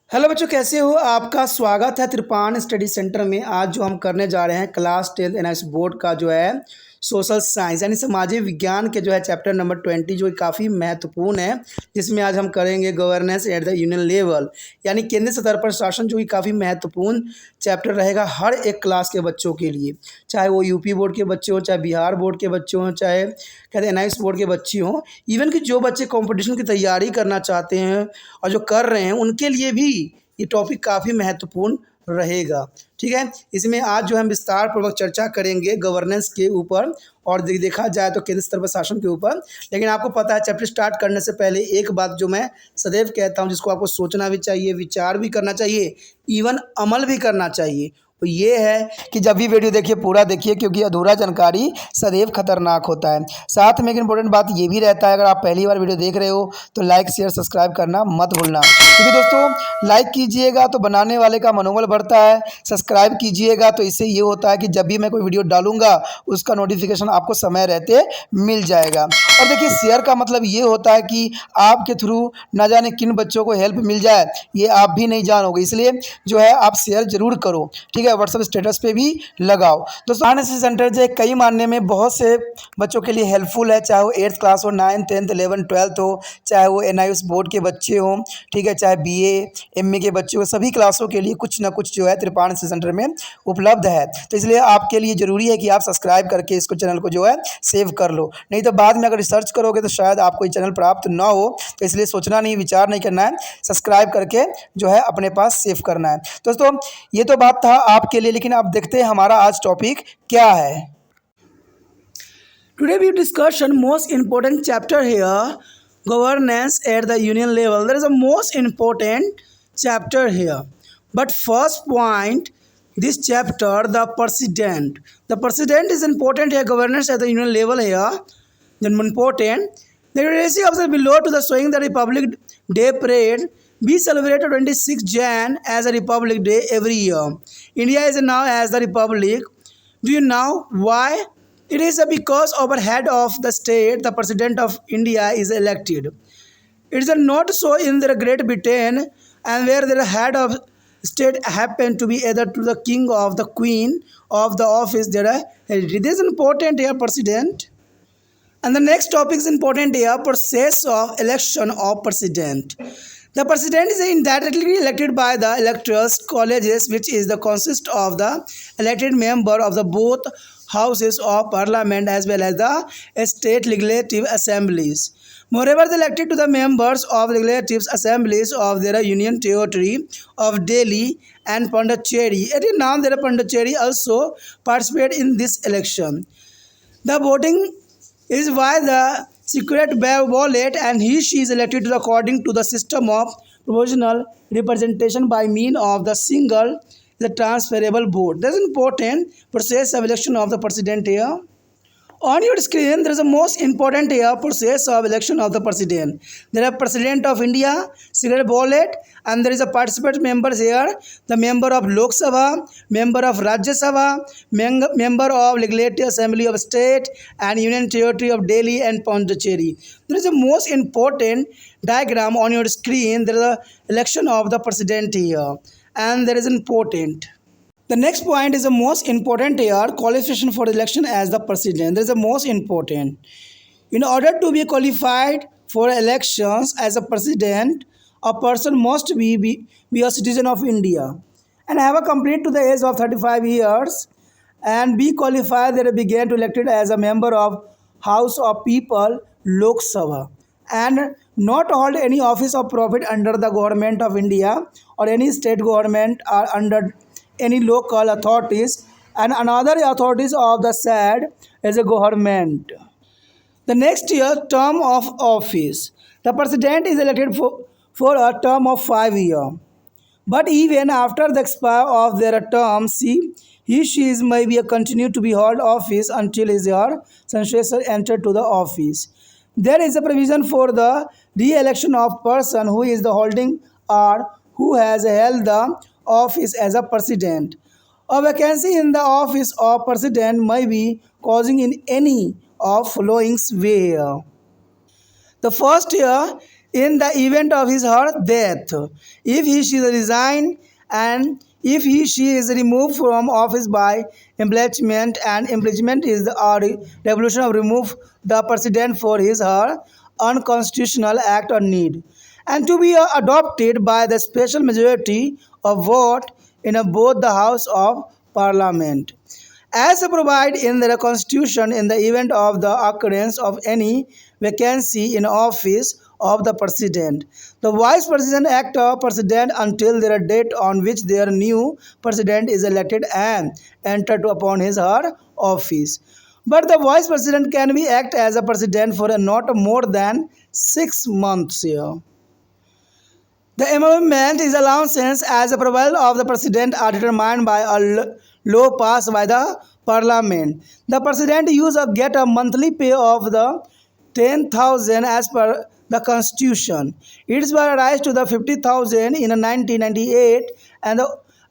Hello बच्चों, कैसे हो? आपका स्वागत है त्रिपान स्टडी सेंटर में। आज जो हम करने जा रहे हैं क्लास 10th एनआईएस बोर्ड का जो है सोशल साइंस यानी सामाजिक विज्ञान के जो है चैप्टर नंबर 20 जो काफ़ी महत्वपूर्ण है, जिसमें आज हम करेंगे governance at the union level यानी केंद्रीय स्तर पर शासन, जो कि काफ़ी महत्वपूर्ण चैप्टर रहेगा हर एक क्लास के बच्चों के लिए, चाहे वो यूपी बोर्ड के बच्चे हों, चाहे बिहार बोर्ड के बच्चे हों, चाहे कहते हैं एनआईएस बोर्ड के बच्चे हों, इवन कि जो बच्चे कॉम्पिटिशन की तैयारी करना चाहते हैं और जो कर रहे हैं उनके लिए भी ये टॉपिक काफ़ी महत्वपूर्ण रहेगा। ठीक है, इसमें आज जो हम विस्तार पूर्वक चर्चा करेंगे गवर्नेंस के ऊपर और देखा जाए तो केंद्र स्तर पर शासन के ऊपर। लेकिन आपको पता है, चैप्टर स्टार्ट करने से पहले एक बात जो मैं सदैव कहता हूँ, जिसको आपको सोचना भी चाहिए, विचार भी करना चाहिए, इवन अमल भी करना चाहिए, तो ये है कि जब भी वीडियो देखिए पूरा देखिए, क्योंकि अधूरा जानकारी सदैव खतरनाक होता है। साथ में एक इंपॉर्टेंट बात ये भी रहता है, अगर आप पहली बार वीडियो देख रहे हो तो लाइक शेयर सब्सक्राइब करना मत भूलना, क्योंकि दोस्तों लाइक कीजिएगा तो बनाने वाले का मनोबल बढ़ता है, सब्सक्राइब कीजिएगा तो इससे ये होता है कि जब भी मैं कोई वीडियो डालूंगा उसका नोटिफिकेशन आपको समय रहते मिल जाएगा। और देखिए, शेयर का मतलब ये होता है कि आपके थ्रू न जाने किन बच्चों को हेल्प मिल जाए, ये आप भी नहीं जानोगे, इसलिए जो है आप शेयर जरूर करो। ठीक है, व्हाट्सएप स्टेटस पे भी लगाओ। दोस्तों एनआईएस सेंटर जो है कई मानने में बहुत से बच्चों के लिए हेल्पफुल है, चाहे वो 8th क्लास हो, 9th 10th 11th 12th हो, चाहे वो एनआईएस बोर्ड के बच्चे हों, ठीक है, चाहे बीए एमए के बच्चे हो, सभी क्लासों के लिए कुछ ना कुछ जो है त्रिपान सेंटर में उपलब्ध है। तो इसलिए आपके लिए ज़रूरी है कि आप सब्सक्राइब करके इसको चैनल को जो है सेव कर लो, नहीं तो बाद में अगर रिसर्च करोगे तो शायद आपको ये चैनल प्राप्त ना हो। तो इसलिए सोचना नहीं, विचार नहीं करना है, सब्सक्राइब करके जो है अपने पास सेव करना है। दोस्तों ये तो बात था आपके लिए, लेकिन अब देखते हैं हमारा आज टॉपिक क्या है। Today we discussion most important chapter here, governance at the union level. There is a most important chapter here. But first point, this chapter, the president. The president is important here, governance at the union level here. Then important. The legacy of the below to the showing the Republic Day parade be celebrated 26 Jan as a Republic Day every year. India is now as the Republic. Do you know why? It is because our head of the state, the President of India, is elected. It is not so in the Great Britain, and where the head of state happen to be either to the king or the queen of the office. This is important here, President. And the next topic is important here, process of election of president. The president is indirectly elected by the electoral colleges, which is the consist of the elected member of the both houses of parliament as well as the state legislative assemblies. Moreover, they elected to the members of legislative assemblies of their union territory of Delhi and Pondicherry. At now, their Pondicherry also participate in this election. The voting is by the secret ballot, and she is elected according to the system of proportional representation by means of the single the transferable vote. That is important process of election of the president here. On your screen, there is a most important here process of election of the president. There are President of India, secret ballot, and there is a participant members here. The member of Lok Sabha, member of Rajya Sabha, member of Legislative Assembly of State and Union Territory of Delhi and Pondicherry. There is a most important diagram on your screen. There is a election of the president here, and there is important. The next point is the most important here, qualification for election as the president. This is the most important. In order to be qualified for elections as a president, a person must be a citizen of India and have a complete to the age of 35 years and be qualified that began to elected as a member of House of People, Lok Sabha, and not hold any office of profit under the government of India or any state government or under any local authorities and another authorities of the said as a government. The next year term of office. The president is elected for a term of 5 years. But even after the expire of their term, she is may be continue to be hold office until his or successor enter to the office. There is a provision for the re-election of person who is the holding or who has held the office as a president. A vacancy in the office of president may be causing in any of following way. The first year, in the event of his or her death. If he she resign and if he she is removed from office by impeachment, and impeachment is the revolution of remove the president for his or her unconstitutional act or need, and to be adopted by the special majority of vote in both the house of parliament, as provided in the Constitution. In the event of the occurrence of any vacancy in office of the President, the Vice President act of President until their date on which their new President is elected and entered upon his or her office. But the Vice President can be act as a President for not more than 6 months here. The emolument is allowances as a provision of the president are determined by a law passed by the parliament. The president use or get a monthly pay of the 10,000 as per the constitution. It is raised to the 50,000 in 1998 and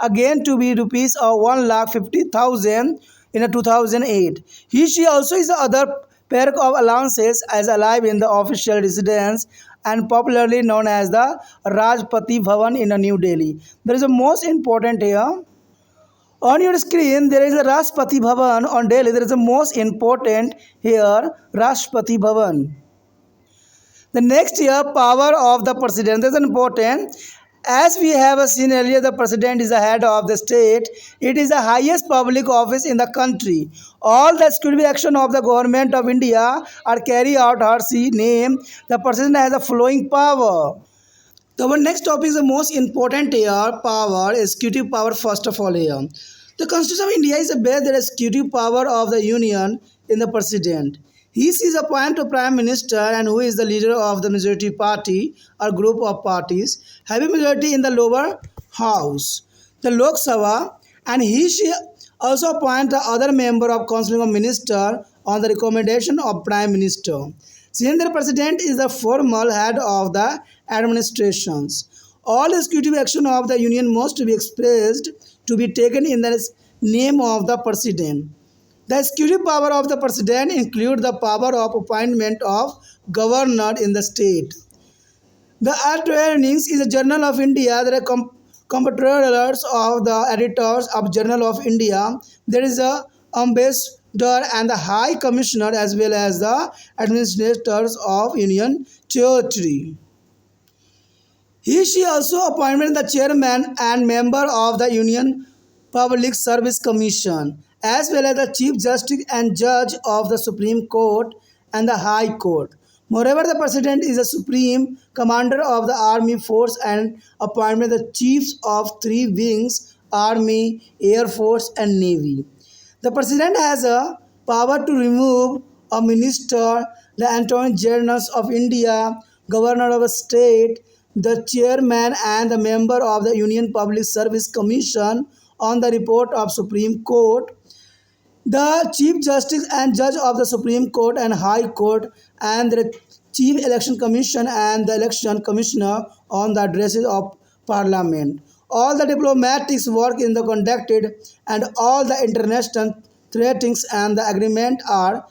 again to be rupees of 1,50,000 in 2008. He she also is the other pair of allowances as alive in the official residence and popularly known as the Rajpati Bhavan in New Delhi. There is a most important here. On your screen, there is a Rashtrapati Bhavan on Delhi. There is a most important here, Rashtrapati Bhavan. The next year, power of the president is important. As we have seen earlier, the president is the head of the state. It is the highest public office in the country. All the executive action of the government of India are carried out her name. The president has a flowing power. The one next topic is the most important here, power, executive power first of all here. The Constitution of India is the best executive power of the Union in the president. He is appointed to Prime Minister and who is the leader of the majority party or group of parties, having majority in the lower house, the Lok Sabha, and she also appoint the other member of Council of Minister on the recommendation of Prime Minister. Since the President is the formal head of the administrations, all executive action of the Union must be expressed to be taken in the name of the President. The executive power of the President include the power of appointment of governor in the state. The earnings is a Journal of India. There are competitors of the editors of Journal of India. There is a ambassador and the High Commissioner as well as the administrators of Union Territory. She also appointed the chairman and member of the Union Public Service Commission, as well as the Chief Justice and Judge of the Supreme Court and the High Court. Moreover, the President is the Supreme Commander of the Army Force and appointed the Chiefs of three wings, Army, Air Force and Navy. The President has a power to remove a minister, the Attorney General of India, Governor of a state, the chairman and the member of the Union Public Service Commission on the report of Supreme Court, the Chief Justice and Judge of the Supreme Court and High Court, and the Chief Election Commission and the Election Commissioner on the addresses of Parliament. All the diplomatic work in the conducted and all the international treaties and the agreement are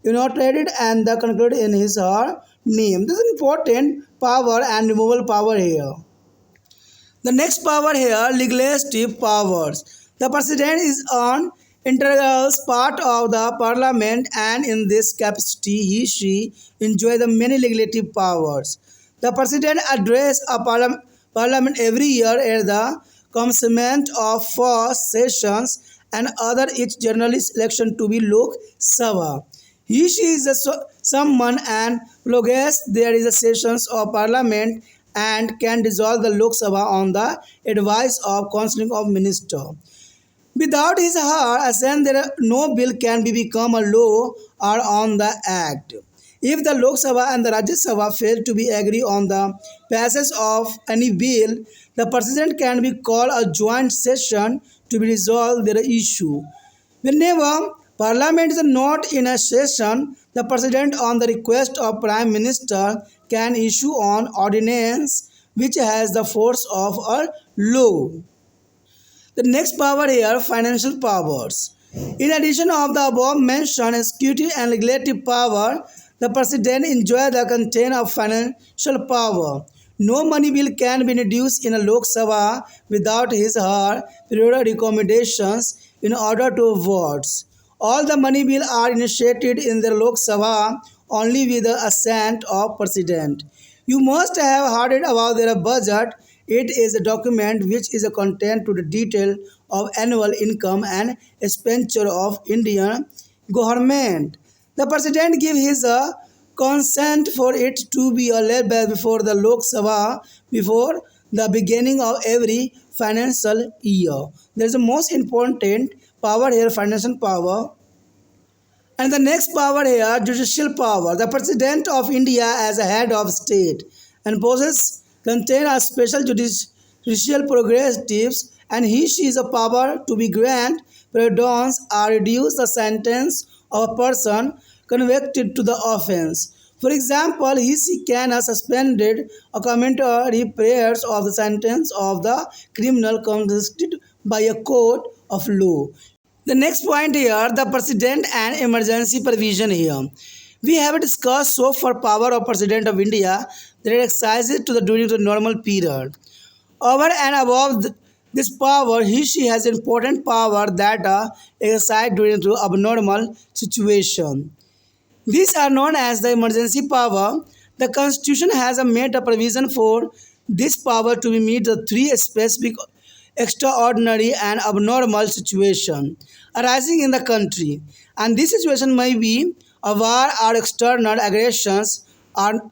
ennotated and the concluded in his or her name. This is important power and removal power here. The next power here, legislative powers. The president is an integral part of the parliament and in this capacity she enjoys the many legislative powers. The president addresses a parliament every year at the commencement of first sessions and other each journalist election to be Lok Sabha. She is a someone and prorogates there is a sessions of parliament and can dissolve the Lok Sabha on the advice of Council of Minister. Without his or her assent, no bill can be become a law or on the act. If the Lok Sabha and the Rajya Sabha fail to be agree on the passage of any bill, the president can be called a joint session to be resolved their issue. Whenever Parliament is not in a session, the President on the request of Prime Minister can issue an ordinance which has the force of a law. The next power here, financial powers. In addition of the above mentioned executive and legislative power, the president enjoys the content of financial power. No money bill can be introduced in a Lok Sabha without his or her prior recommendations in order to votes. All the money bills are initiated in the Lok Sabha only with the assent of president. You must have heard about their budget. It is a document which is a content to the detail of annual income and expenditure of Indian government. The president gives his consent for it to be laid before the Lok Sabha before the beginning of every financial year. There is the most important power here, financial power. And the next power here, judicial power. The President of India as a head of state and possesses contain a special judicial prerogatives, and she is a power to be grant pardons or reduce the sentence of a person convicted to the offence. For example, she can suspended a commentary prayers of the sentence of the criminal convicted by a court of law. The next point here, the president and emergency provision here. We have discussed so far power of president of India that it exercises to the during the normal period. Over and above this power, she has important power that exercise during the abnormal situation. These are known as the emergency power. The Constitution has made a provision for this power to meet the three specific extraordinary and abnormal situation arising in the country, and this situation may be a war or external aggressions or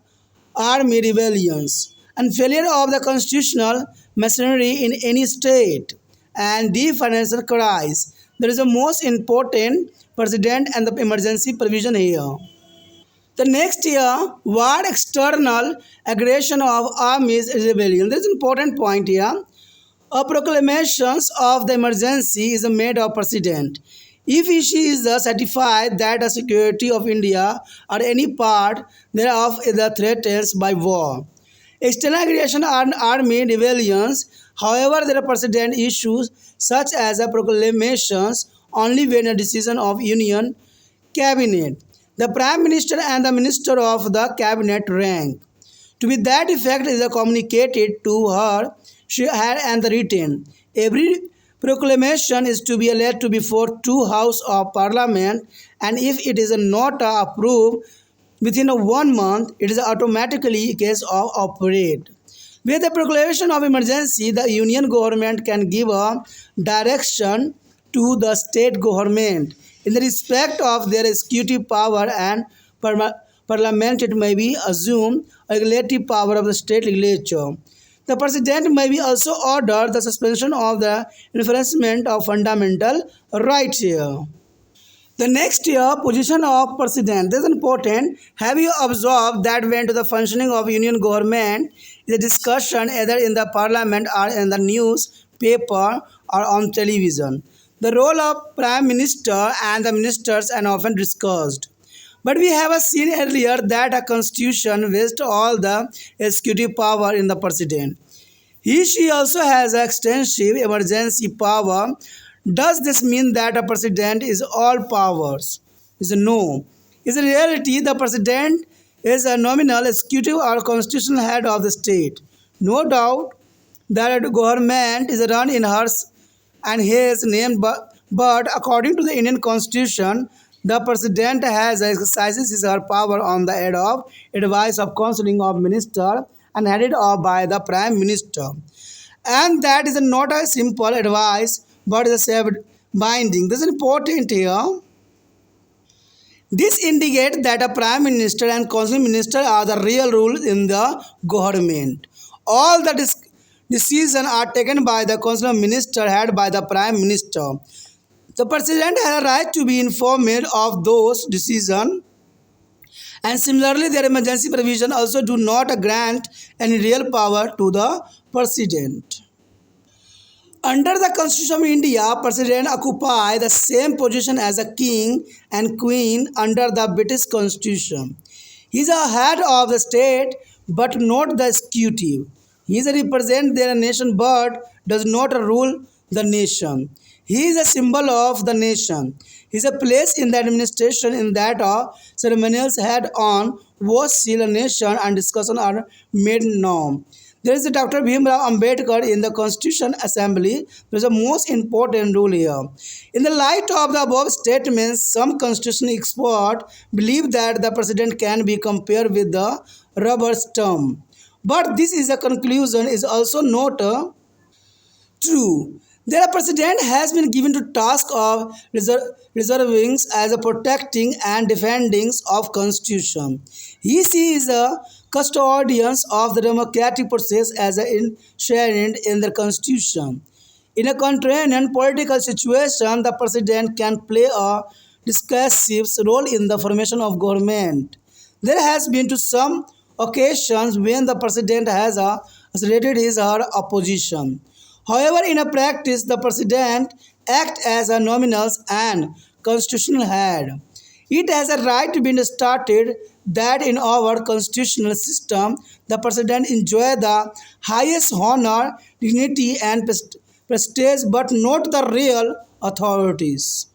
army rebellions and failure of the constitutional machinery in any state and the financial crisis. There is a most important president and the emergency provision here. The next year, war, external aggression of armies, rebellion. There is an important point here. A proclamation of the emergency is made of president. If she is certified that the security of India or any part thereof is threatened by war, external aggression and army rebellions, however, the president issues such as a proclamations only when a decision of union cabinet. The prime minister and the minister of the cabinet rank. To be that effect is communicated to her, she had and the written. Every proclamation is to be laid to before two House of Parliament, and if it is not approved within 1 month, it is automatically a case of operate. With the proclamation of emergency, the union government can give a direction to the state government in the respect of their executive power and parliament. It may be assumed a regulative power of the state legislature. The president may be also order the suspension of the enforcement of fundamental rights here. The next year, position of president. This is important. Have you observed that when to the functioning of union government is a discussion either in the parliament or in the newspaper or on television? The role of prime minister and the ministers are often discussed. But we have seen earlier that a constitution vests all the executive power in the president. She also has extensive emergency power. Does this mean that a president is all powers? Is no. In reality, the president is a nominal executive or constitutional head of the state. No doubt that the government is run in her and his name, but according to the Indian Constitution, the president has exercises his her power on the head of advice of counseling of minister and headed up by the prime minister. And that is not a simple advice, but is a self binding. This is important here. This indicates that a prime minister and counseling minister are the real rule in the government. All the decisions are taken by the counseling minister headed by the prime minister. The president has a right to be informed of those decisions, and similarly their emergency provision also do not grant any real power to the president. Under the Constitution of India, president occupy the same position as a king and queen under the British Constitution. He is a head of the state but not the executive. He is a represent their nation but does not rule the nation. He is a symbol of the nation. is a place in the administration in that ceremonials head-on was seal a nation and discussion are made known. There is a Dr. Bhimrao Ambedkar in the Constitution Assembly. There is a most important rule here. In the light of the above statements, some constitutional experts believe that the president can be compared with the rubber stamp. But this is a conclusion is also not true. The president has been given to task of reserving as a protecting and defending of constitution. He is a custodian of the democratic process as enshrined in the constitution. In a contrarian political situation, the president can play a decisive role in the formation of government. There has been to some occasions when the president has asserted his or her opposition. However, in a practice, the president acts as a nominal and constitutional head. It has a right to be stated that in our constitutional system, the president enjoys the highest honor, dignity, and prestige, but not the real authorities.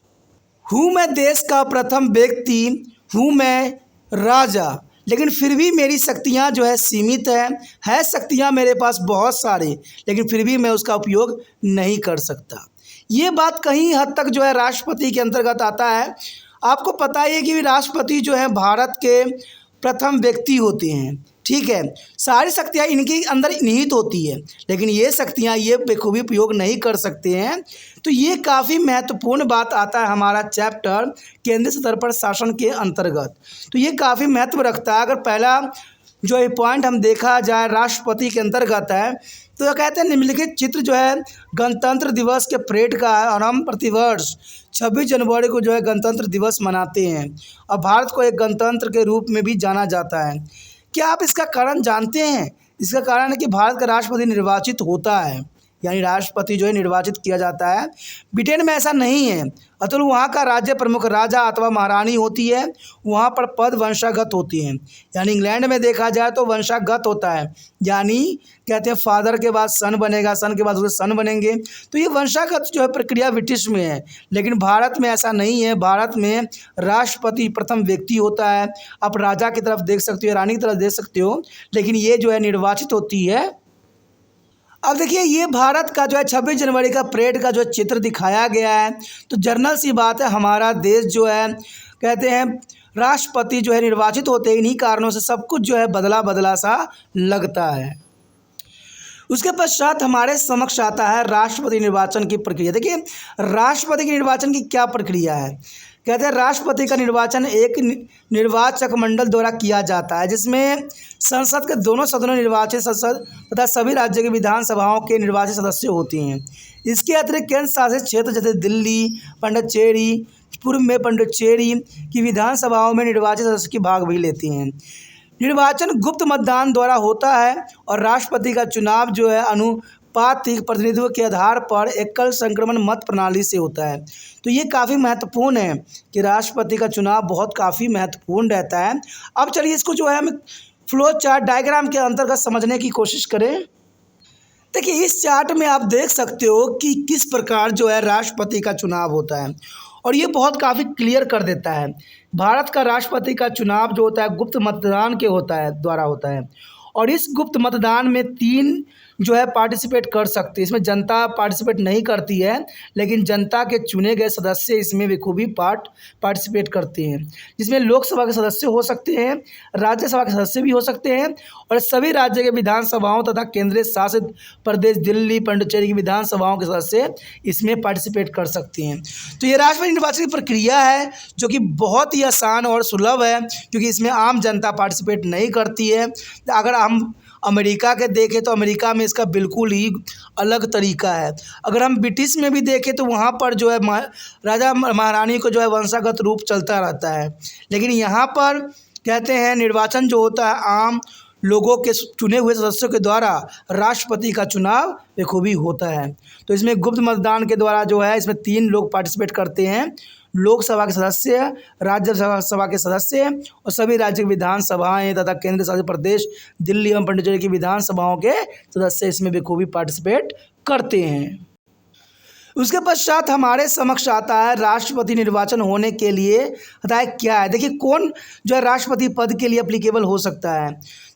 हूँ मैं देश का प्रथम व्यक्ति, हूँ मैं राजा, लेकिन फिर भी मेरी शक्तियाँ जो है सीमित है शक्तियाँ मेरे पास बहुत सारी, लेकिन फिर भी मैं उसका उपयोग नहीं कर सकता। ये बात कहीं हद तक जो है राष्ट्रपति के अंतर्गत आता है। आपको पता ही है कि राष्ट्रपति जो है भारत के प्रथम व्यक्ति होते हैं, ठीक है। सारी शक्तियाँ इनके अंदर निहित होती है, लेकिन ये शक्तियाँ ये बेखूबी उपयोग नहीं कर सकते हैं। तो ये काफ़ी महत्वपूर्ण बात आता है हमारा चैप्टर केंद्रीय स्तर पर शासन के अंतर्गत। तो ये काफ़ी महत्व रखता है। अगर पहला जो ये पॉइंट हम देखा जाए राष्ट्रपति के अंतर्गत है, तो कहते हैं निम्नलिखित चित्र जो है गणतंत्र दिवस के परेड का है और हम प्रतिवर्ष 26 जनवरी को जो है गणतंत्र दिवस मनाते हैं और भारत को एक गणतंत्र के रूप में भी जाना जाता है। क्या आप इसका कारण जानते हैं? इसका कारण है कि भारत का राष्ट्रपति निर्वाचित होता है, यानी राष्ट्रपति जो है निर्वाचित किया जाता है। ब्रिटेन में ऐसा नहीं है, अतः वहाँ का राज्य प्रमुख राजा अथवा महारानी होती है, वहाँ पर पद वंशागत होती हैं। यानी इंग्लैंड में देखा जाए तो वंशागत होता है, यानी कहते हैं फादर के बाद सन बनेगा, सन के बाद उसके सन बनेंगे। तो ये वंशागत जो है प्रक्रिया ब्रिटिश में है, लेकिन भारत में ऐसा नहीं है। भारत में राष्ट्रपति प्रथम व्यक्ति होता है। आप राजा की तरफ देख सकते हो, रानी की तरफ देख सकते हो, लेकिन ये जो है निर्वाचित होती है। अब देखिए ये भारत का जो है 26 जनवरी का परेड का जो चित्र दिखाया गया है, तो जर्नल सी बात है हमारा देश जो है कहते हैं राष्ट्रपति जो है निर्वाचित होते हैं। इन्हीं कारणों से सब कुछ जो है बदला बदला सा लगता है। उसके पश्चात हमारे समक्ष आता है राष्ट्रपति निर्वाचन की प्रक्रिया। देखिए राष्ट्रपति के निर्वाचन की क्या प्रक्रिया है। कहते हैं राष्ट्रपति का निर्वाचन एक निर्वाचक मंडल द्वारा किया जाता है, जिसमें संसद के दोनों सदनों निर्वाचित संसद तथा सभी राज्यों की विधानसभाओं के निर्वाचित सदस्य होते हैं। इसके अतिरिक्त केंद्र शासित क्षेत्र जैसे दिल्ली, पांडिचेरी, पूर्व में पांडिचेरी की विधानसभाओं में निर्वाचित सदस्य की भाग भी लेते हैं। निर्वाचन गुप्त मतदान द्वारा होता है और राष्ट्रपति का चुनाव जो है अनुपातिक प्रतिनिधित्व के आधार पर एकल संक्रमण मत प्रणाली से होता है। तो ये काफ़ी महत्वपूर्ण है कि राष्ट्रपति का चुनाव बहुत काफ़ी महत्वपूर्ण रहता है। अब चलिए इसको जो है हम फ्लो चार्ट डायग्राम के अंतर्गत समझने की कोशिश करें। देखिए इस चार्ट में आप देख सकते हो कि किस प्रकार जो है राष्ट्रपति का चुनाव होता है, और ये बहुत काफ़ी क्लियर कर देता है। भारत का राष्ट्रपति का चुनाव जो होता है गुप्त मतदान के द्वारा होता है, और इस गुप्त मतदान में 3 जो है पार्टिसिपेट कर सकते हैं। इसमें जनता पार्टिसिपेट नहीं करती है, लेकिन जनता के चुने गए सदस्य इसमें बखूबी पार्टिसिपेट करते हैं, जिसमें लोकसभा के सदस्य हो सकते हैं, राज्यसभा के सदस्य भी हो सकते हैं, और सभी राज्य के विधानसभाओं तथा केंद्रीय शासित प्रदेश दिल्ली, पांडिचेरी की विधानसभाओं के सदस्य इसमें पार्टिसिपेट कर सकते हैं। तो ये राष्ट्रपति निर्वाचन की प्रक्रिया है जो कि बहुत ही आसान और सुलभ है, क्योंकि इसमें आम जनता पार्टिसिपेट नहीं करती है। अगर हम अमेरिका के देखें तो अमेरिका में इसका बिल्कुल ही अलग तरीका है। अगर हम ब्रिटिश में भी देखें तो वहाँ पर जो है राजा महारानी को जो है वंशागत रूप चलता रहता है, लेकिन यहाँ पर कहते हैं निर्वाचन जो होता है आम लोगों के चुने हुए सदस्यों के द्वारा राष्ट्रपति का चुनाव बखूबी होता है। तो इसमें गुप्त मतदान के द्वारा जो है इसमें 3 लोग पार्टिसिपेट करते हैं, लोकसभा के सदस्य, राज्यसभा के सदस्य और सभी राज्य की विधानसभाएं तथा केंद्र शासित प्रदेश दिल्ली एवं पांडिचेरी की विधानसभाओं के सदस्य इसमें बखूबी पार्टिसिपेट करते हैं। उसके पश्चात हमारे समक्ष आता है राष्ट्रपति निर्वाचन होने के लिए होता है क्या है। देखिए कौन जो है राष्ट्रपति पद के लिए अप्लीकेबल हो सकता है।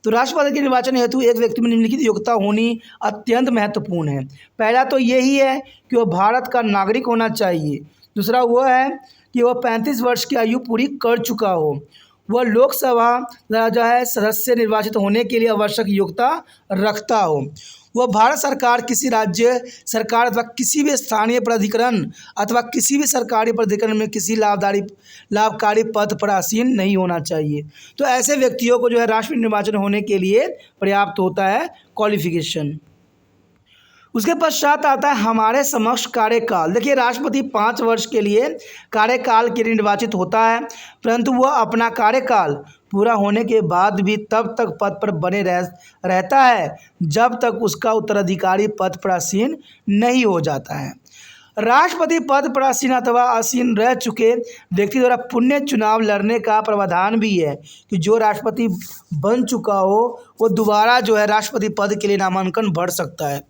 तो राष्ट्रपति के निर्वाचन हेतु एक व्यक्ति में निम्नलिखित योग्यता होनी अत्यंत महत्वपूर्ण है। पहला तो यही है कि वह भारत का नागरिक होना चाहिए। दूसरा वो है कि वह 35 वर्ष की आयु पूरी कर चुका हो। वह लोकसभा जो है सदस्य निर्वाचित होने के लिए आवश्यक योग्यता रखता हो। वह भारत सरकार, किसी राज्य सरकार अथवा किसी भी स्थानीय प्राधिकरण अथवा किसी भी सरकारी प्राधिकरण में किसी लाभकारी पद पर आसीन नहीं होना चाहिए। तो ऐसे व्यक्तियों को जो है राष्ट्रीय निर्वाचन होने के लिए पर्याप्त होता है क्वालिफिकेशन। उसके पश्चात आता है हमारे समक्ष कार्यकाल। देखिए राष्ट्रपति 5 वर्ष के लिए कार्यकाल के लिए निर्वाचित होता है, परंतु वह अपना कार्यकाल पूरा होने के बाद भी तब तक पद पर बने रहता है जब तक उसका उत्तराधिकारी पद पर आसीन नहीं हो जाता है। राष्ट्रपति पद पर आसीन अथवा आसीन रह चुके व्यक्ति द्वारा पुनः चुनाव लड़ने का प्रावधान भी है कि जो राष्ट्रपति बन चुका हो वो दोबारा जो है राष्ट्रपति पद के लिए नामांकन भर सकता है।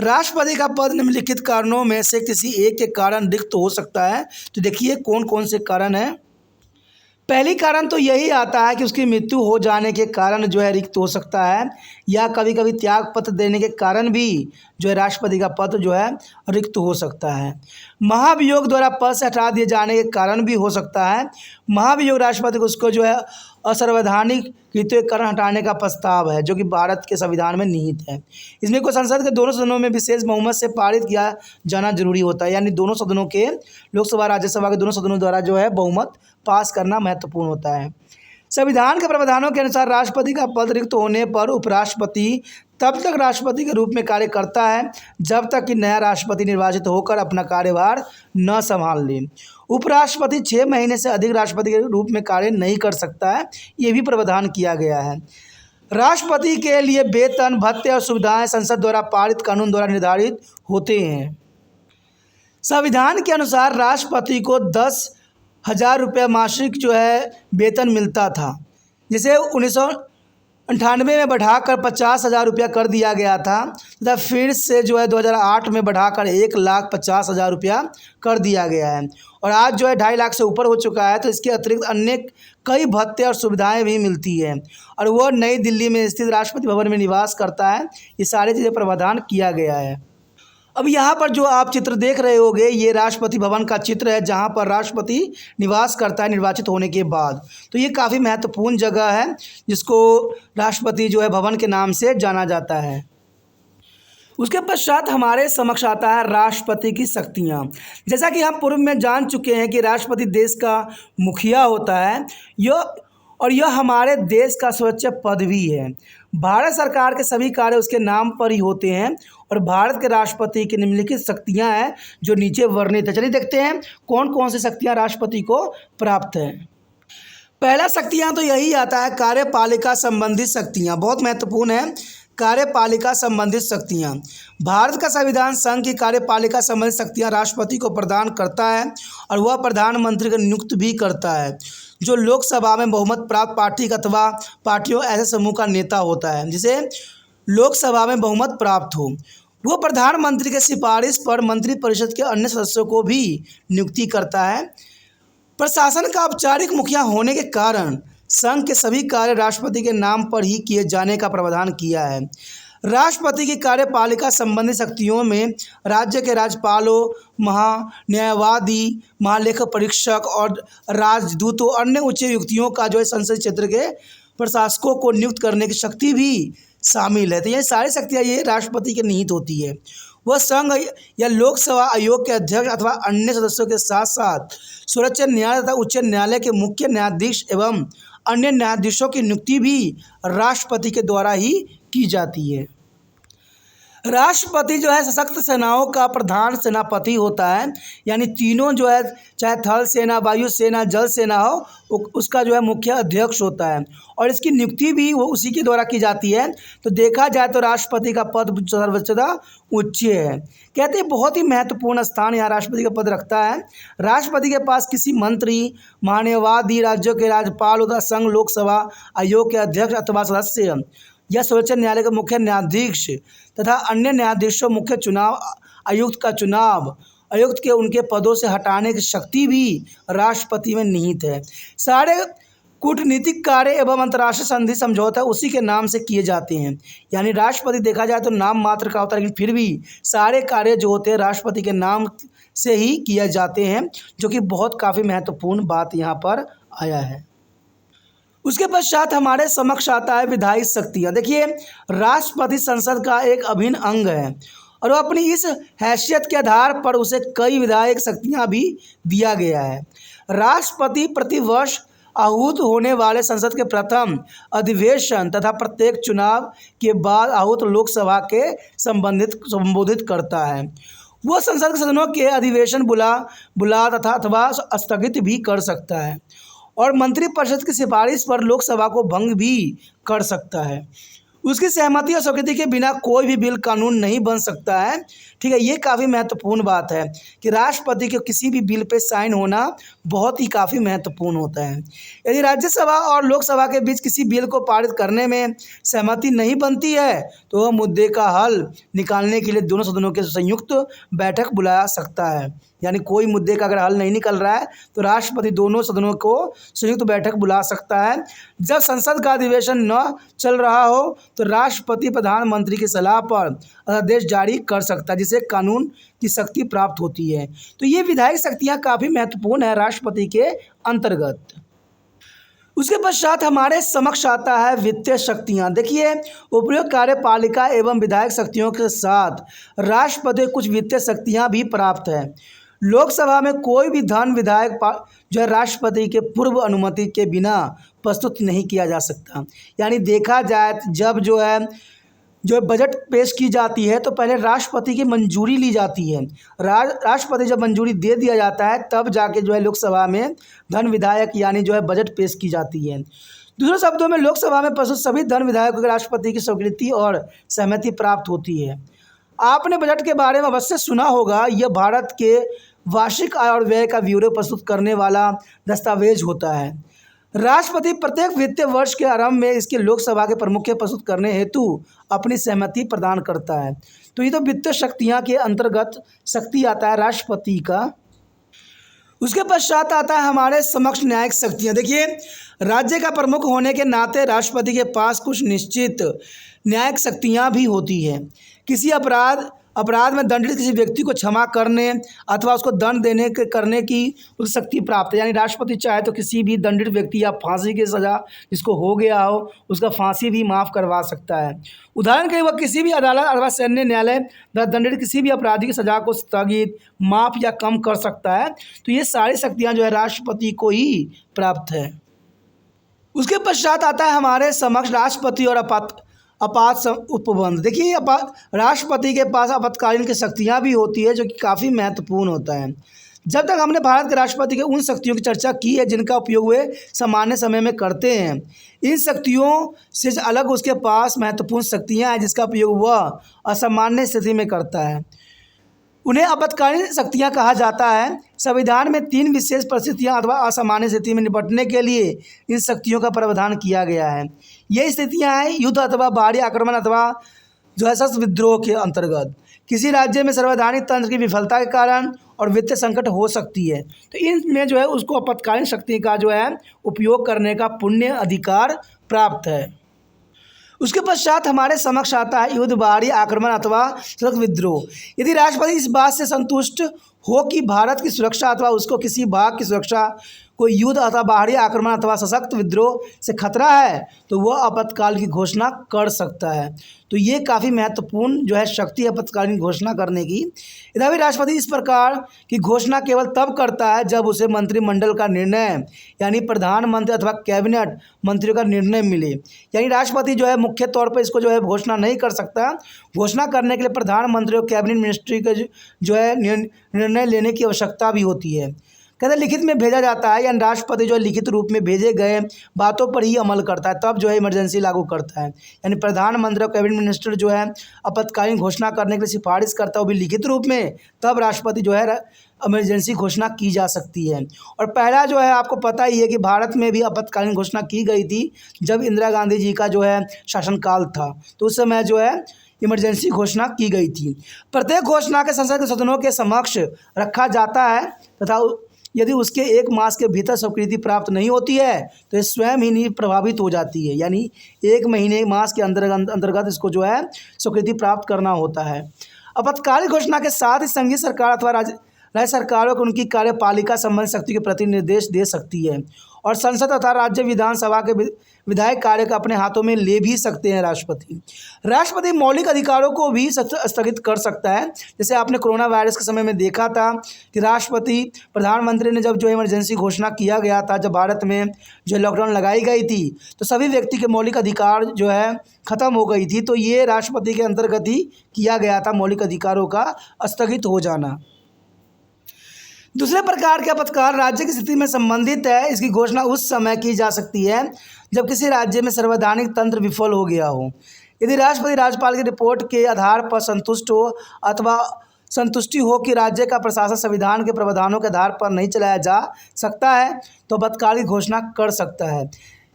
राष्ट्रपति का पद निम्नलिखित कारणों में से किसी एक के कारण रिक्त हो सकता है। तो देखिए कौन कौन से कारण हैं। पहली कारण तो यही आता है कि उसकी मृत्यु हो जाने के कारण जो है रिक्त हो सकता है, या कभी कभी त्याग पत्र देने के कारण भी जो है राष्ट्रपति का पद जो है रिक्त हो सकता है। महाभियोग द्वारा पद से हटा दिए जाने के कारण भी हो सकता है। महाभियोग राष्ट्रपति को उसको जो है असंवैधानिक कृत्यों के कारण हटाने का प्रस्ताव है जो कि भारत के संविधान में निहित है। इसमें को संसद के दोनों सदनों में विशेष बहुमत से पारित किया जाना जरूरी होता है, यानी दोनों सदनों के लोकसभा राज्यसभा के दोनों सदनों द्वारा जो है बहुमत पास करना महत्वपूर्ण होता है। संविधान के प्रावधानों के अनुसार राष्ट्रपति का पद रिक्त होने पर उपराष्ट्रपति तब तक राष्ट्रपति के रूप में कार्य करता है जब तक कि नया राष्ट्रपति निर्वाचित होकर अपना कार्यभार न संभाल ले। उपराष्ट्रपति 6 महीने से अधिक राष्ट्रपति के रूप में कार्य नहीं कर सकता है, ये भी प्रावधान किया गया है। राष्ट्रपति के लिए वेतन, भत्ते और सुविधाएं संसद द्वारा पारित कानून द्वारा निर्धारित होते हैं। संविधान के अनुसार राष्ट्रपति को 10,000 रुपये मासिक जो है वेतन मिलता था, जिसे 1998 में बढ़ाकर 50,000 रुपया कर दिया गया था तथा फिर से जो है 2008 में बढ़ाकर 1,50,000 रुपया कर दिया गया है और आज जो है 2.5 लाख से ऊपर हो चुका है। तो इसके अतिरिक्त अन्य कई भत्ते और सुविधाएं भी मिलती है और वह नई दिल्ली में स्थित राष्ट्रपति भवन में निवास करता है। ये सारी चीज़ें प्रावधान किया गया है। अब यहाँ पर जो आप चित्र देख रहे होंगे ये राष्ट्रपति भवन का चित्र है जहाँ पर राष्ट्रपति निवास करता है निर्वाचित होने के बाद। तो ये काफ़ी महत्वपूर्ण जगह है जिसको राष्ट्रपति जो है भवन के नाम से जाना जाता है। उसके पश्चात हमारे समक्ष आता है राष्ट्रपति की शक्तियाँ। जैसा कि हम पूर्व में जान चुके हैं कि राष्ट्रपति देश का मुखिया होता है यह हमारे देश का सर्वोच्च पद भी है। भारत सरकार के सभी कार्य उसके नाम पर ही होते हैं और भारत के राष्ट्रपति की निम्नलिखित शक्तियां हैं जो नीचे वर्णित है। चलिए देखते हैं कौन कौन सी शक्तियां राष्ट्रपति को प्राप्त हैं। पहला शक्तियां तो यही आता है कार्यपालिका संबंधित शक्तियां, बहुत महत्वपूर्ण है। कार्यपालिका संबंधित शक्तियां, भारत का संविधान संघ की कार्यपालिका संबंधित शक्तियां राष्ट्रपति को प्रदान करता है और वह प्रधानमंत्री को नियुक्त भी करता है जो लोकसभा में बहुमत प्राप्त पार्टी अथवा पार्टियों ऐसे समूह का नेता होता है जिसे लोकसभा में बहुमत प्राप्त हो। वो प्रधानमंत्री के सिफारिश पर मंत्रिपरिषद के अन्य सदस्यों को भी नियुक्ति करता है। प्रशासन का औपचारिक मुखिया होने के कारण संघ के सभी कार्य राष्ट्रपति के नाम पर ही किए जाने का प्रावधान किया है। राष्ट्रपति की कार्यपालिका संबंधी शक्तियों में राज्य के राज्यपालों, महान्यायवादी, महालेखा परीक्षक और राजदूतों अन्य उच्च व्यक्तियों का जो है संसदीय क्षेत्र के प्रशासकों को नियुक्त करने की शक्ति भी शामिल है। तो ये सारी शक्तियाँ ये राष्ट्रपति के निहित होती है। वह संघ या लोकसभा आयोग के अध्यक्ष अथवा अन्य सदस्यों के साथ साथ सर्वोच्च न्यायालय तथा उच्च न्यायालय के मुख्य न्यायाधीश एवं अन्य न्यायाधीशों की नियुक्ति भी राष्ट्रपति के द्वारा ही की जाती है। राष्ट्रपति जो है सशस्त्र सेनाओं का प्रधान सेनापति होता है, यानी तीनों जो है चाहे थल सेना, वायु सेना, जल सेना हो उसका जो है मुख्य अध्यक्ष होता है और इसकी नियुक्ति भी वो उसी के द्वारा की जाती है। तो देखा जाए तो राष्ट्रपति का पद सर्वोच्चता उच्च है। कहते हैं बहुत ही महत्वपूर्ण स्थान यहाँ राष्ट्रपति का पद रखता है। राष्ट्रपति के पास किसी मंत्री, महान्यायवादी, राज्यों के राज्यपाल तथा संघ लोकसभा आयोग के अध्यक्ष अथवा सदस्य या सर्वोच्च न्यायालय के मुख्य न्यायाधीश तथा अन्य न्यायाधीशों, मुख्य चुनाव आयुक्त का चुनाव आयुक्त के उनके पदों से हटाने की शक्ति भी राष्ट्रपति में निहित है। सारे कूटनीतिक कार्य एवं अंतर्राष्ट्रीय संधि समझौता उसी के नाम से किए जाते हैं। यानी राष्ट्रपति देखा जाए तो नाम मात्र का होता है, लेकिन फिर भी सारे कार्य जो होते हैं राष्ट्रपति के नाम से ही किए जाते हैं, जो कि बहुत काफ़ी महत्वपूर्ण बात यहाँ पर आया है। उसके पश्चात हमारे समक्ष आता है विधायी शक्तियाँ। देखिए, राष्ट्रपति संसद का एक अभिन्न अंग है और वो अपनी इस हैसियत के आधार पर उसे कई विधायक शक्तियाँ भी दिया गया है। राष्ट्रपति प्रतिवर्ष आहूत होने वाले संसद के प्रथम अधिवेशन तथा प्रत्येक चुनाव के बाद आहूत लोकसभा के संबोधित करता है। वो संसद के सदनों के अधिवेशन बुला तथा अथवा स्थगित भी कर सकता है और मंत्रिपरिषद की सिफारिश पर लोकसभा को भंग भी कर सकता है। उसकी सहमति और स्वीकृति के बिना कोई भी बिल कानून नहीं बन सकता है। ठीक है, ये काफ़ी महत्वपूर्ण बात है कि राष्ट्रपति के किसी भी बिल पे साइन होना बहुत ही काफ़ी महत्वपूर्ण होता है। यदि राज्यसभा और लोकसभा के बीच किसी बिल को पारित करने में सहमति नहीं बनती है तो वह मुद्दे का हल निकालने के लिए दोनों सदनों के संयुक्त बैठक बुला सकता है। यानी कोई मुद्दे का अगर हल नहीं निकल रहा है तो राष्ट्रपति दोनों सदनों को संयुक्त बैठक बुला सकता है। जब संसद का अधिवेशन न चल रहा हो तो राष्ट्रपति प्रधानमंत्री की सलाह पर अध्यादेश जारी कर सकता है, जिसे कानून की शक्ति प्राप्त होती है। तो ये विधायी शक्तियाँ काफ़ी महत्वपूर्ण है राष्ट्रपति के अंतर्गत। उसके पश्चात हमारे समक्ष आता है वित्तीय शक्तियाँ। देखिए, उपयुक्त कार्यपालिका एवं विधायक शक्तियों के साथ राष्ट्रपति को कुछ वित्तीय शक्तियाँ भी प्राप्त है। लोकसभा में कोई भी धन विधायक जो है राष्ट्रपति के पूर्व अनुमति के बिना प्रस्तुत नहीं किया जा सकता। यानी देखा जाए जब जो बजट पेश की जाती है तो पहले राष्ट्रपति की मंजूरी ली जाती है। राष्ट्रपति जब मंजूरी दे दिया जाता है तब जाके जो है लोकसभा में धन विधायक यानी जो है बजट पेश की जाती है। दूसरे शब्दों में लोकसभा में प्रस्तुत सभी धन विधायकों को राष्ट्रपति की स्वीकृति और सहमति प्राप्त होती है। आपने बजट के बारे में अवश्य सुना होगा। यह भारत के वार्षिक आय और व्यय का ब्यौरा प्रस्तुत करने वाला दस्तावेज होता है। राष्ट्रपति प्रत्येक वित्तीय वर्ष के आरंभ में इसके लोकसभा के प्रमुख के प्रस्तुत करने हेतु अपनी सहमति प्रदान करता है। तो ये तो वित्तीय शक्तियाँ के अंतर्गत शक्ति आता है राष्ट्रपति का। उसके पश्चात आता है हमारे समक्ष न्यायिक शक्तियाँ। देखिए, राज्य का प्रमुख होने के नाते राष्ट्रपति के पास कुछ निश्चित न्यायिक शक्तियाँ भी होती है। किसी अपराध में दंडित किसी व्यक्ति को क्षमा करने अथवा उसको दंड देने करने की उस शक्ति प्राप्त है। यानी राष्ट्रपति चाहे तो किसी भी दंडित व्यक्ति या फांसी की सज़ा जिसको हो गया हो उसका फांसी भी माफ़ करवा सकता है। उदाहरण के लिए वह किसी भी अदालत अथवा सैन्य न्यायालय द्वारा दंडित किसी भी अपराधी की सज़ा को स्थगित, माफ़ या कम कर सकता है। तो ये सारी शक्तियाँ जो है राष्ट्रपति को ही प्राप्त है। उसके पश्चात आता है हमारे समक्ष राष्ट्रपति और आपात उपबंध। देखिए, राष्ट्रपति के पास आपातकालीन की शक्तियाँ भी होती है जो कि काफ़ी महत्वपूर्ण होता है। जब तक हमने भारत के राष्ट्रपति के उन शक्तियों की चर्चा की है जिनका उपयोग वे सामान्य समय में करते हैं, इन शक्तियों से अलग उसके पास महत्वपूर्ण शक्तियाँ हैं जिसका उपयोग वह असामान्य स्थिति में करता है। उन्हें आपातकालीन शक्तियाँ कहा जाता है। संविधान में 3 विशेष परिस्थितियाँ अथवा असामान्य स्थिति में निपटने के लिए इन शक्तियों का प्रावधान किया गया है। ये स्थितियाँ हैं युद्ध अथवा बाहरी आक्रमण अथवा जो है सशस्त्र विद्रोह के अंतर्गत, किसी राज्य में संवैधानिक तंत्र की विफलता के कारण और वित्तीय संकट हो सकती है। तो इनमें जो है उसको आपातकालीन शक्ति का जो है उपयोग करने का पुण्य अधिकार प्राप्त है। उसके पश्चात हमारे समक्ष आता है युद्ध, बाहरी आक्रमण अथवा सशस्त्र विद्रोह। यदि राष्ट्रपति इस बात से संतुष्ट हो कि भारत की सुरक्षा अथवा उसको किसी भाग की सुरक्षा कोई युद्ध अथवा बाहरी आक्रमण अथवा सशक्त विद्रोह से खतरा है तो वह आपातकाल की घोषणा कर सकता है। तो ये काफ़ी महत्वपूर्ण जो है शक्ति है आपातकालीन घोषणा करने की। यद्यपि राष्ट्रपति इस प्रकार की घोषणा केवल तब करता है जब उसे मंत्रिमंडल का निर्णय यानी प्रधानमंत्री अथवा कैबिनेट मंत्रियों का निर्णय मिले। यानी राष्ट्रपति जो है मुख्य तौर पर इसको जो है घोषणा नहीं कर सकता। घोषणा करने के लिए प्रधानमंत्री और कैबिनेट मिनिस्ट्री के जो है निर्णय लेने की आवश्यकता भी होती है। कहते लिखित में भेजा जाता है, यानी राष्ट्रपति जो है लिखित रूप में भेजे गए बातों पर ही अमल करता है, तब जो है इमरजेंसी लागू करता है। यानी प्रधानमंत्री और कैबिनेट मिनिस्टर जो है आपातकालीन घोषणा करने के लिए सिफारिश करता है वो भी लिखित रूप में, तब राष्ट्रपति जो है इमरजेंसी घोषणा की जा सकती है। और पहला जो है आपको पता ही है कि भारत में भी आपातकालीन घोषणा की गई थी जब इंदिरा गांधी जी का जो है शासनकाल था। तो उस समय जो है इमरजेंसी घोषणा की गई थी। प्रत्येक घोषणा के संसद के सदनों के समक्ष रखा जाता है तथा यदि उसके 1 मास के भीतर स्वीकृति प्राप्त नहीं होती है तो ये स्वयं ही प्रभावित हो जाती है, यानी 1 महीने मास के अंतर्गत इसको जो है स्वीकृति प्राप्त करना होता है। आपातकालीन घोषणा के साथ ही संघीय सरकार अथवा राज्य सरकारों को उनकी कार्यपालिका संबंधी शक्ति के प्रति निर्देश दे सकती है और संसद तथा राज्य विधानसभा के विधायक कार्य को अपने हाथों में ले भी सकते हैं। राष्ट्रपति मौलिक अधिकारों को भी स्थगित कर सकता है। जैसे आपने कोरोना वायरस के समय में देखा था कि राष्ट्रपति प्रधानमंत्री ने जब जो इमरजेंसी घोषणा किया गया था, जब भारत में जो लॉकडाउन लगाई गई थी तो सभी व्यक्ति के मौलिक अधिकार जो है ख़त्म हो गई थी, तो ये राष्ट्रपति के अंतर्गत ही किया गया था, मौलिक अधिकारों का स्थगित हो जाना। दूसरे प्रकार के आपातकाल राज्य की स्थिति में संबंधित है। इसकी घोषणा उस समय की जा सकती है जब किसी राज्य में संवैधानिक तंत्र विफल हो गया हो। यदि राष्ट्रपति राज्यपाल की रिपोर्ट के आधार पर संतुष्ट हो अथवा संतुष्टि हो कि राज्य का प्रशासन संविधान के प्रावधानों के आधार पर नहीं चलाया जा सकता है तो आपातकाल की घोषणा कर सकता है।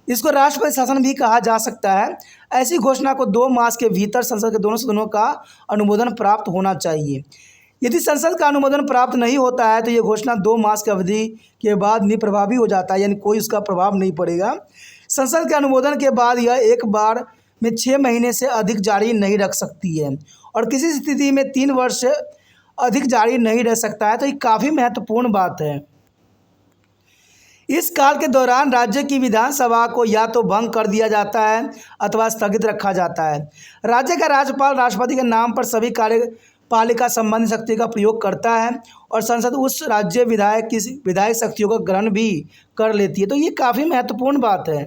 इसको राष्ट्रपति शासन भी कहा जा सकता है। ऐसी घोषणा को 2 मास के भीतर संसद के दोनों सदनों का अनुमोदन प्राप्त होना चाहिए। यदि संसद का अनुमोदन प्राप्त नहीं होता है तो ये घोषणा 2 मास की अवधि के बाद निप्रभावी हो जाता है, यानी कोई उसका प्रभाव नहीं पड़ेगा। संसद के अनुमोदन के बाद यह एक बार में 6 महीने से अधिक जारी नहीं रख सकती है और किसी स्थिति में 3 वर्ष से अधिक जारी नहीं रह सकता है। तो ये काफ़ी महत्वपूर्ण बात है। इस काल के दौरान राज्य की विधानसभा को या तो भंग कर दिया जाता है अथवा स्थगित रखा जाता है। राज्य का राज्यपाल राष्ट्रपति के नाम पर सभी कार्यपालिका संबंधी शक्ति का प्रयोग करता है और संसद उस राज्य विधायक की विधायक शक्तियों का ग्रहण भी कर लेती है। तो ये काफ़ी महत्वपूर्ण बात है।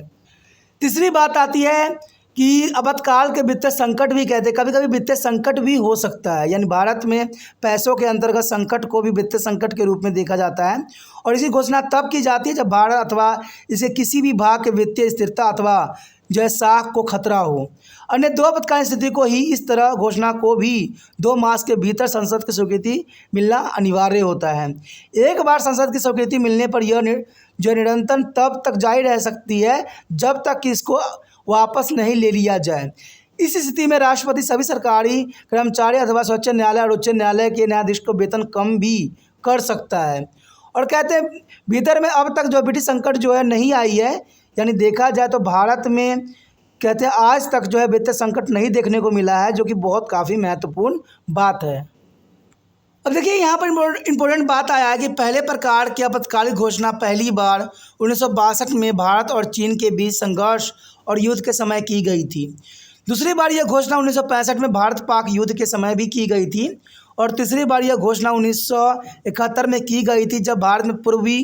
तीसरी बात आती है कि आपातकाल के वित्तीय संकट भी कहते हैं। कभी कभी वित्तीय संकट भी हो सकता है, यानी भारत में पैसों के अंतर्गत संकट को भी वित्तीय संकट के रूप में देखा जाता है और इसकी घोषणा तब की जाती है जब भारत अथवा इसे किसी भी भाग के वित्तीय स्थिरता अथवा जो है साख को खतरा हो। अन्य 2 आपातकालीन स्थिति को ही इस तरह घोषणा को भी 2 मास के भीतर संसद की स्वीकृति मिलना अनिवार्य होता है। एक बार संसद की स्वीकृति मिलने पर यह जो निरंतर तब तक जारी रह सकती है जब तक कि इसको वापस नहीं ले लिया जाए। इस स्थिति में राष्ट्रपति सभी सरकारी कर्मचारी अथवा सर्वोच्च न्यायालय और उच्च न्यायालय के न्यायाधीश को वेतन कम भी कर सकता है। और कहते हैं भीतर में अब तक जो वित्तीय संकट जो है नहीं आई है, यानी देखा जाए तो भारत में कहते हैं आज तक जो है वित्तीय संकट नहीं देखने को मिला है, जो कि बहुत काफ़ी महत्वपूर्ण बात है। अब देखिए यहाँ पर इम्पोर्टेंट बात आया है कि पहले प्रकार की आपातकालीन घोषणा पहली बार 1962 में भारत और चीन के बीच संघर्ष और युद्ध के समय की गई थी। दूसरी बार यह घोषणा 1965 में भारत पाक युद्ध के समय भी की गई थी और तीसरी बार यह घोषणा 1971 में की गई थी जब भारत में पूर्वी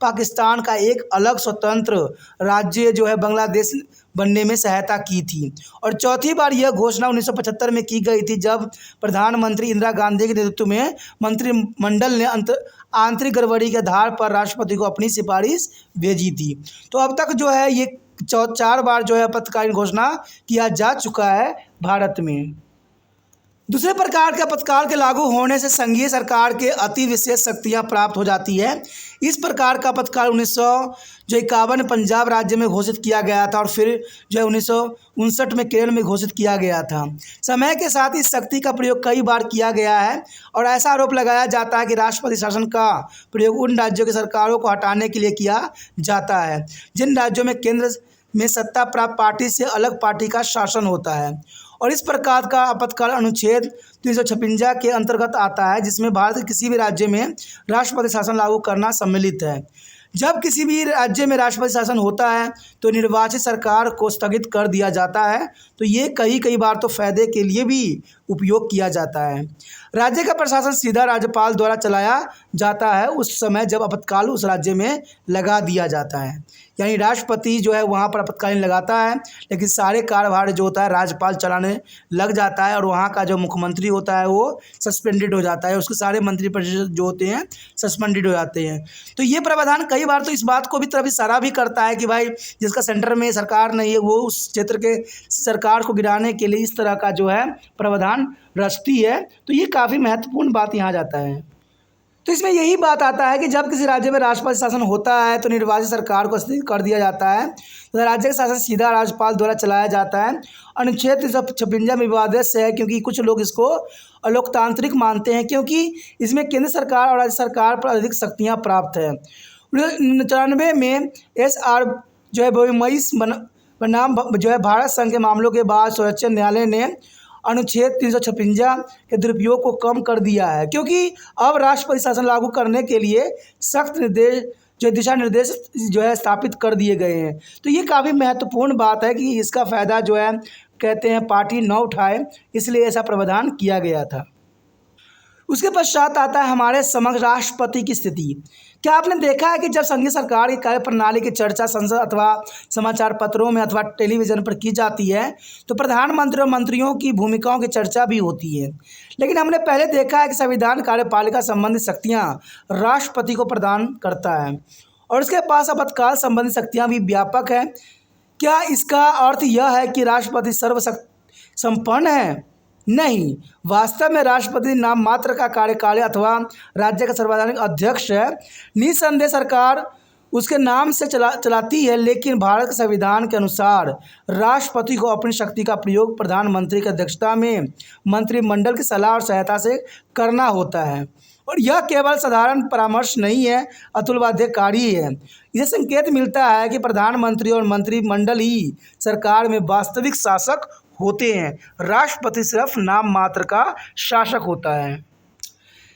पाकिस्तान का एक अलग स्वतंत्र राज्य जो है बांग्लादेश बनने में सहायता की थी। और चौथी बार यह घोषणा 1975 में की गई थी जब प्रधानमंत्री इंदिरा गांधी के नेतृत्व में मंत्रिमंडल ने आंतरिक गड़बड़ी के आधार पर राष्ट्रपति को अपनी सिफारिश भेजी थी। तो अब तक जो है ये 4 बार जो है आपातकालीन घोषणा किया जा चुका है भारत में। दूसरे प्रकार के आपातकाल के लागू होने से संघीय सरकार के अति विशेष शक्तियाँ प्राप्त हो जाती है। इस प्रकार का आपातकाल 1951 में पंजाब राज्य में घोषित किया गया था और फिर जो है 1959 में केरल में घोषित किया गया था। समय के साथ इस शक्ति का प्रयोग कई बार किया गया है और ऐसा आरोप लगाया जाता है कि राष्ट्रपति शासन का प्रयोग उन राज्यों की सरकारों को हटाने के लिए किया जाता है जिन राज्यों में केंद्र में सत्ता प्राप्त पार्टी से अलग पार्टी का शासन होता है। और इस प्रकार का आपातकाल अनुच्छेद 356 के अंतर्गत आता है जिसमें भारत के किसी भी राज्य में राष्ट्रपति शासन लागू करना सम्मिलित है। जब किसी भी राज्य में राष्ट्रपति शासन होता है तो निर्वाचित सरकार को स्थगित कर दिया जाता है। तो ये कई बार तो फायदे के लिए भी उपयोग किया जाता है। राज्य का प्रशासन सीधा राज्यपाल द्वारा चलाया जाता है उस समय जब आपातकाल उस राज्य में लगा दिया जाता है, यानी राष्ट्रपति जो है वहाँ पर आपातकालीन लगाता है लेकिन सारे कार्यभार जो होता है राज्यपाल चलाने लग जाता है और वहाँ का जो मुख्यमंत्री होता है वो सस्पेंडेड हो जाता है, उसके सारे मंत्री परिषद जो होते हैं सस्पेंडेड हो जाते हैं। तो ये प्रावधान कई बार तो इस बात को भी तरफ इशारा भी करता है कि भाई जिसका सेंटर में सरकार नहीं है वो उस क्षेत्र के सरकार को गिराने के लिए इस तरह का जो है प्रावधान रचती है। तो ये काफ़ी महत्वपूर्ण बात यहाँ जाता है। तो इसमें यही बात आता है कि जब किसी राज्य में राष्ट्रपति शासन होता है तो निर्वाचित सरकार को अस्थिर कर दिया जाता है, तो राज्य का शासन सीधा राज्यपाल द्वारा चलाया जाता है। अनुच्छेद 356 में विवादित है क्योंकि कुछ लोग इसको अलोकतांत्रिक मानते हैं, क्योंकि इसमें केंद्र सरकार और राज्य सरकार पर अधिक शक्तियाँ प्राप्त है। 1999 में SR जो है 22 बनाम जो है भारत संघ के मामलों के बाद सर्वोच्च न्यायालय ने अनुच्छेद 356 के दुरुपयोग को कम कर दिया है, क्योंकि अब राष्ट्रपति शासन लागू करने के लिए सख्त दिशा निर्देश जो है स्थापित कर दिए गए हैं। तो ये काफ़ी महत्वपूर्ण बात है कि इसका फ़ायदा जो है कहते हैं पार्टी न उठाए, इसलिए ऐसा प्रावधान किया गया था। उसके पश्चात आता है हमारे समक्ष राष्ट्रपति की स्थिति। क्या आपने देखा है कि जब संघीय सरकार की कार्यप्रणाली की चर्चा संसद अथवा समाचार पत्रों में अथवा टेलीविज़न पर की जाती है तो प्रधानमंत्री और मंत्रियों की भूमिकाओं की चर्चा भी होती है, लेकिन हमने पहले देखा है कि संविधान कार्यपालिका संबंधी शक्तियां राष्ट्रपति को प्रदान करता है और उसके पास आपातकाल संबंधी शक्तियां भी व्यापक है। क्या इसका अर्थ यह है कि राष्ट्रपति सर्वशक्ति संपन्न है? नहीं, वास्तव में राष्ट्रपति नाम मात्र का कार्यकाल अथवा राज्य का सर्वसाधारण अध्यक्ष है। निसंदेह सरकार उसके नाम से चलाती है, लेकिन भारत के संविधान के अनुसार राष्ट्रपति को अपनी शक्ति का प्रयोग प्रधानमंत्री की अध्यक्षता में मंत्रिमंडल की सलाह और सहायता से करना होता है, और यह केवल साधारण परामर्श नहीं है, अतुलबाध्यकारी है। इसे संकेत मिलता है कि प्रधानमंत्री और मंत्रिमंडल ही सरकार में वास्तविक शासक होते हैं, राष्ट्रपति सिर्फ नाम मात्र का शासक होता है।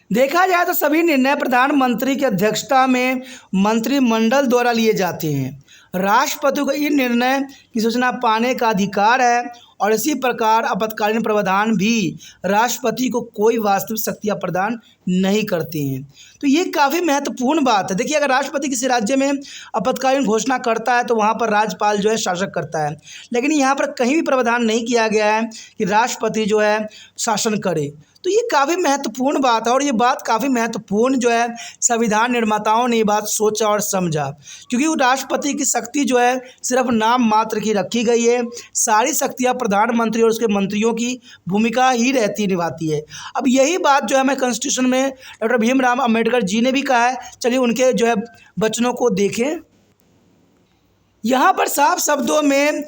देखा जाए तो सभी निर्णय प्रधानमंत्री की अध्यक्षता में मंत्रिमंडल द्वारा लिए जाते हैं। राष्ट्रपति को इन निर्णय की सूचना पाने का अधिकार है और इसी प्रकार आपातकालीन प्रावधान भी राष्ट्रपति को कोई वास्तविक शक्तियाँ प्रदान नहीं करते हैं। तो ये काफ़ी महत्वपूर्ण बात है। देखिए, अगर राष्ट्रपति किसी राज्य में आपातकालीन घोषणा करता है तो वहाँ पर राज्यपाल जो है शासक करता है, लेकिन यहाँ पर कहीं भी प्रावधान नहीं किया गया है कि राष्ट्रपति जो है शासन करे। तो ये काफ़ी महत्वपूर्ण बात है और ये बात काफ़ी महत्वपूर्ण जो है संविधान निर्माताओं ने ये बात सोचा और समझा, क्योंकि वो राष्ट्रपति की शक्ति जो है सिर्फ नाम मात्र की रखी गई है। सारी शक्तियाँ प्रधानमंत्री और उसके मंत्रियों की भूमिका ही निभाती है। अब यही बात जो है हमें कॉन्स्टिट्यूशन में डॉक्टर भीमराव अम्बेडकर जी ने भी कहा है। चलिए उनके जो है वचनों को देखें। यहाँ पर साफ शब्दों में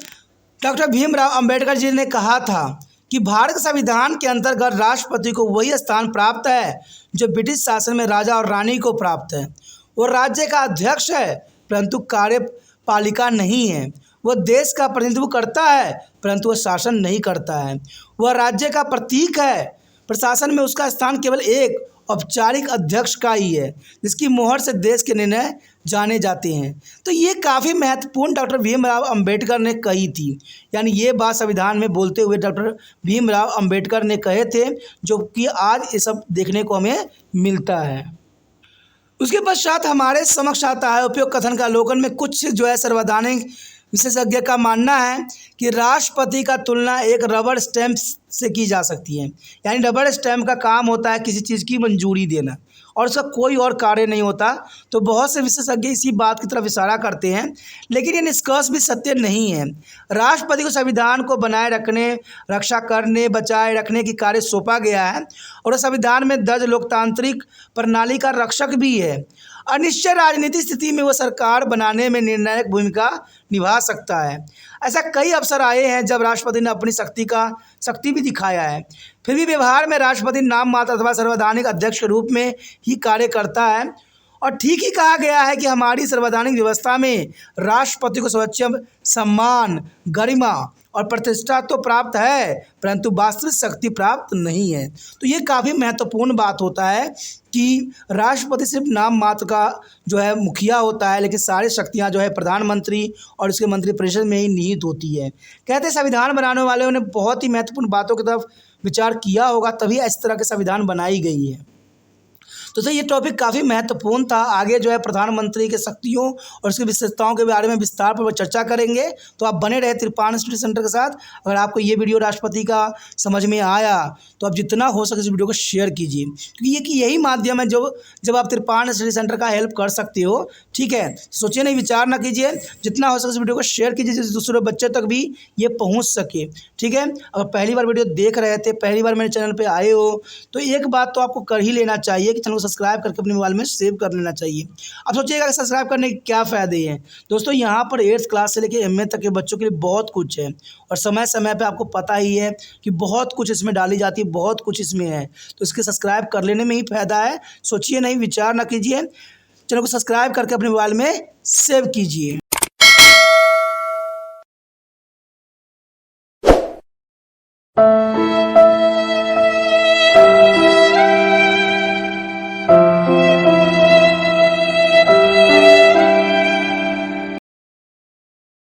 डॉक्टर भीमराव अम्बेडकर जी ने कहा था कि भारत संविधान के अंतर्गत राष्ट्रपति को वही स्थान प्राप्त है जो ब्रिटिश शासन में राजा और रानी को प्राप्त है। वो राज्य का अध्यक्ष है परंतु कार्यपालिका नहीं है। वह देश का प्रतिनिधित्व करता है परंतु वह शासन नहीं करता है। वह राज्य का प्रतीक है। प्रशासन में उसका स्थान केवल एक औपचारिक अध्यक्ष का ही है, जिसकी मोहर से देश के निर्णय जाने जाते हैं। तो ये काफ़ी महत्वपूर्ण डॉक्टर भीमराव अंबेडकर ने कही थी, यानी ये बात संविधान में बोलते हुए डॉक्टर भीमराव अंबेडकर ने कहे थे, जो कि आज ये सब देखने को हमें मिलता है। उसके पश्चात हमारे समक्ष आता है उपयोग कथन का अवलोकन में कुछ जो है सर्वैधानिक विशेषज्ञ का मानना है कि राष्ट्रपति का तुलना एक रबर स्टैंप से की जा सकती है। यानी रबर स्टैंप का काम होता है किसी चीज़ की मंजूरी देना और उसका कोई और कार्य नहीं होता। तो बहुत से विशेषज्ञ इसी बात की तरफ इशारा करते हैं, लेकिन ये निष्कर्ष भी सत्य नहीं है। राष्ट्रपति को संविधान को बनाए रखने, रक्षा करने, बचाए रखने की कार्य सौंपा गया है और संविधान में दर्ज लोकतांत्रिक प्रणाली का रक्षक भी है। अनिश्चित राजनीतिक स्थिति में वो सरकार बनाने में निर्णायक भूमिका निभा सकता है। ऐसा कई अवसर आए हैं जब राष्ट्रपति ने अपनी शक्ति भी दिखाया है, फिर भी व्यवहार में राष्ट्रपति नाम मात्र अथवा संवैधानिक अध्यक्ष के रूप में ही कार्य करता है। और ठीक ही कहा गया है कि हमारी संवैधानिक व्यवस्था में राष्ट्रपति को सर्वोच्च सम्मान, गरिमा और प्रतिष्ठा तो प्राप्त है परंतु वास्तविक शक्ति प्राप्त नहीं है। तो ये काफ़ी महत्वपूर्ण बात होता है कि राष्ट्रपति सिर्फ नाम मात्र का जो है मुखिया होता है, लेकिन सारी शक्तियां जो है प्रधानमंत्री और उसके मंत्रिपरिषद में ही निहित होती है। कहते हैं संविधान बनाने वालों ने बहुत ही महत्वपूर्ण बातों की तरफ विचार किया होगा, तभी इस तरह के संविधान बनाई गई है। तो सर ये टॉपिक काफ़ी महत्वपूर्ण था। आगे जो है प्रधानमंत्री के शक्तियों और उसकी विशेषताओं के बारे में विस्तार पर चर्चा करेंगे। तो आप बने रहे तिरपान स्टडी सेंटर के साथ। अगर आपको ये वीडियो राष्ट्रपति का समझ में आया तो आप जितना हो सके इस वीडियो को शेयर कीजिए, क्योंकि यही माध्यम है जब आप तिरपान स्टडी सेंटर का हेल्प कर सकते हो। ठीक है, सोचिए नहीं, विचार ना कीजिए, जितना हो सके इस वीडियो को शेयर कीजिए जिससे दूसरे बच्चे तक भी ये पहुँच सके। ठीक है, अगर पहली बार वीडियो देख रहे थे, पहली बार मेरे चैनल पर आए हो तो एक बात तो आपको कर ही लेना चाहिए कि चैनल को सब्सक्राइब करके अपने मोबाइल में सेव कर लेना चाहिए। अब सोचिएगा कि सब्सक्राइब करने के क्या फ़ायदे हैं। दोस्तों यहाँ पर 8th क्लास से लेकर MA तक के बच्चों के लिए बहुत कुछ है और समय समय पे आपको पता ही है कि बहुत कुछ इसमें डाली जाती है, बहुत कुछ इसमें है। तो इसके सब्सक्राइब कर लेने में ही फ़ायदा है। सोचिए नहीं, विचार ना कीजिए, चैनल को सब्सक्राइब करके अपने मोबाइल में सेव कीजिए।